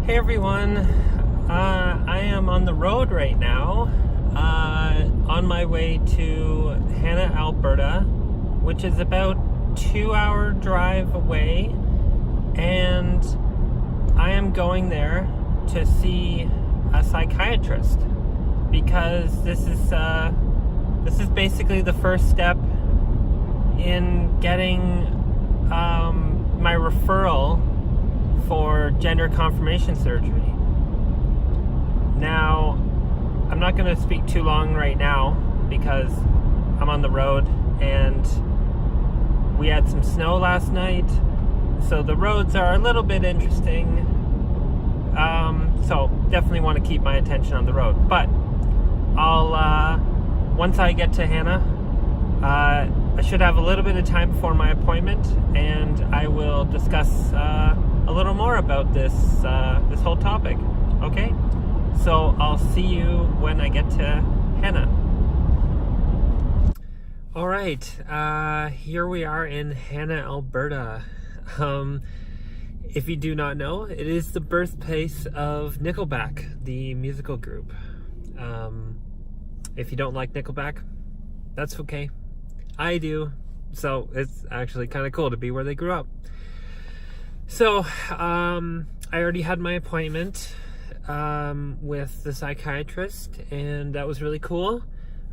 Hey everyone, I am on the road right now, on my way to Hannah, Alberta, which is about 2-hour drive away, and I am going there to see a psychiatrist because this is basically the first step in getting my referral for gender confirmation surgery. Now, I'm not going to speak too long right now because I'm on the road and we had some snow last night, so the roads are a little bit interesting. So definitely want to keep my attention on the road. But I'll once I get to Hannah, I should have a little bit of time before my appointment, and I will discuss a little more about this whole topic. Okay, so I'll see you when I get to Hannah. All right, here we are in Hannah, Alberta. If you do not know, it is the birthplace of Nickelback, the musical group. If you don't like Nickelback, that's okay. I do, so it's actually kind of cool to be where they grew up. So, I already had my appointment with the psychiatrist, and that was really cool.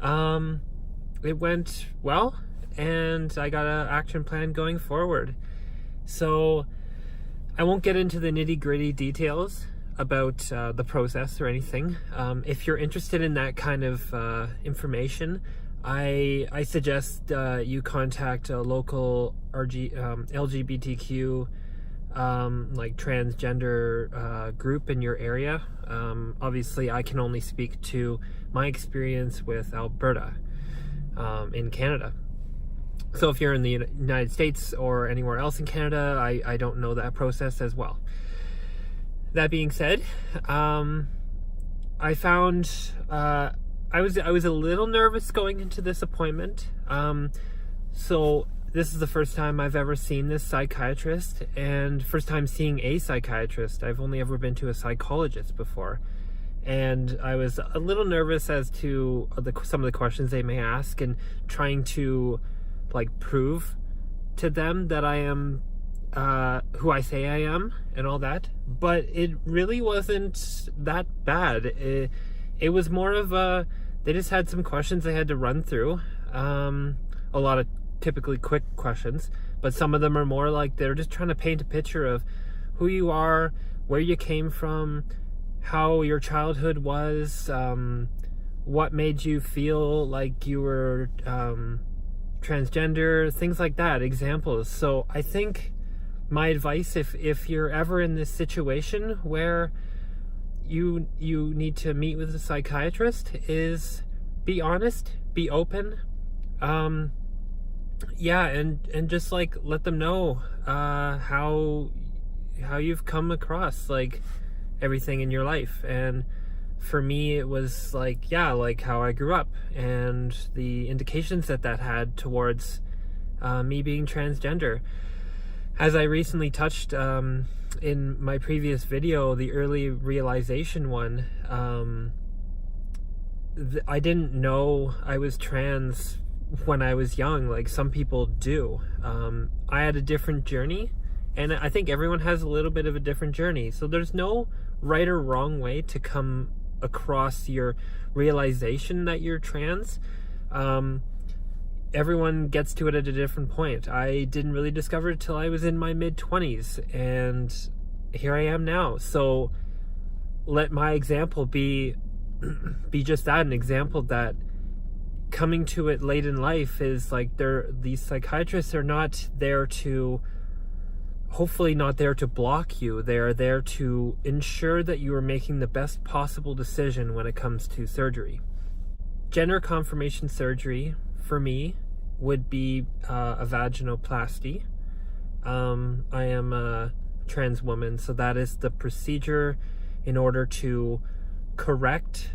It went well, and I got an action plan going forward. So, I won't get into the nitty-gritty details about the process or anything. If you're interested in that kind of information, I suggest you contact a local LGBTQ like transgender group in your area. Obviously, I can only speak to my experience with Alberta in Canada. So if you're in the United States or anywhere else in Canada, I don't know that process as well. That being said, I found I was a little nervous going into this appointment. So this is the first time I've ever seen this psychiatrist, and first time seeing a psychiatrist. I've only ever been to a psychologist before, and I was a little nervous as to some of the questions they may ask, and trying to prove to them that I am who I say I am and all that. But it really wasn't that bad. It was more of they just had some questions they had to run through. A lot of typically quick questions, but some of them are more like they're just trying to paint a picture of who you are, where you came from, how your childhood was, what made you feel like you were transgender, things like that, examples. So I think my advice, if you're ever in this situation where you need to meet with a psychiatrist, is be honest, be open, and just let them know how you've come across everything in your life. And for me, it was how I grew up and the indications that had towards me being transgender. As I recently touched in my previous video, the early realization one, I didn't know I was trans when I was young, like some people do. I had a different journey, and I think everyone has a little bit of a different journey. So there's no right or wrong way to come across your realization that you're trans. Everyone gets to it at a different point. I didn't really discover it till I was in my mid-20s, and here I am now. So let my example be just that, an example that coming to it late in life is these psychiatrists are not there to, hopefully not there to block you. They are there to ensure that you are making the best possible decision when it comes to surgery. Gender confirmation surgery for me would be a vaginoplasty. I am a trans woman, so that is the procedure in order to correct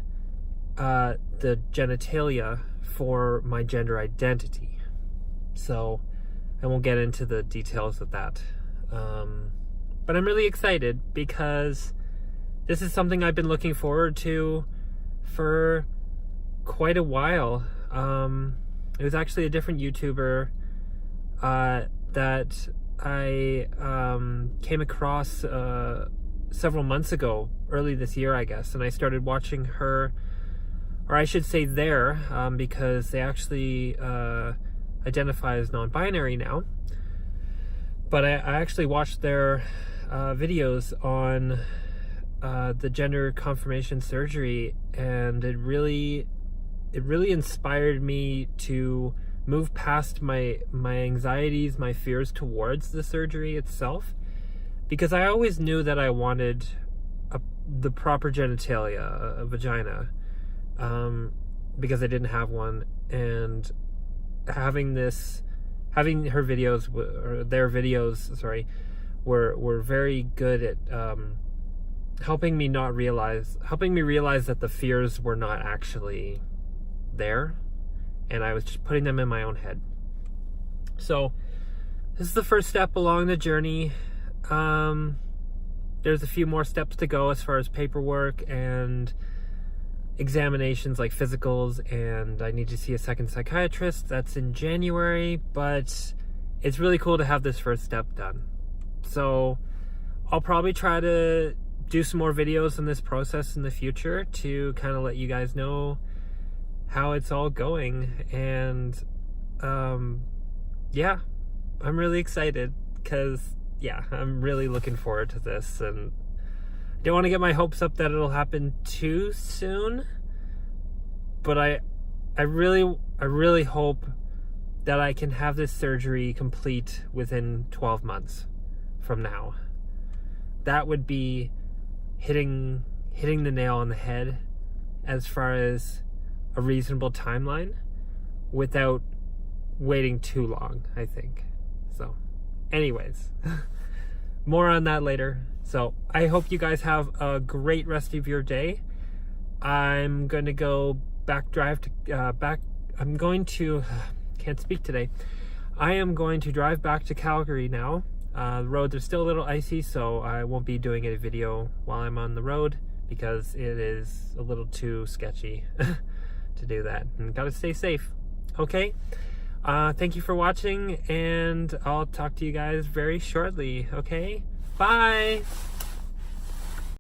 the genitalia for my gender identity. So I won't get into the details of that. But I'm really excited because this is something I've been looking forward to for quite a while. It was actually a different YouTuber that I came across several months ago, early this year, I guess, and I started watching her, or I should say their, because they actually identify as non-binary now. But I actually watched their videos on the gender confirmation surgery, and it really inspired me to move past my anxieties, my fears towards the surgery itself, because I always knew that I wanted the proper genitalia, a vagina, because I didn't have one, and having her videos, or their videos, sorry, were very good at helping me realize that the fears were not actually there, and I was just putting them in my own head. So this is the first step along the journey. There's a few more steps to go as far as paperwork and examinations like physicals, and I need to see a second psychiatrist. That's in January, but it's really cool to have this first step done. So I'll probably try to do some more videos on this process in the future to kind of let you guys know how it's all going. And yeah, I'm really excited because I'm really looking forward to this, and I don't want to get my hopes up that it'll happen too soon, but I really hope that I can have this surgery complete within 12 months from now. That would be hitting the nail on the head as far as a reasonable timeline without waiting too long, I think. So anyways, more on that later. So I hope you guys have a great rest of your day. I'm going to go can't speak today. I am going to drive back to Calgary now. The roads are still a little icy, so I won't be doing a video while I'm on the road because it is a little too sketchy to do that, and gotta stay safe. Okay, thank you for watching, and I'll talk to you guys very shortly. Okay, bye.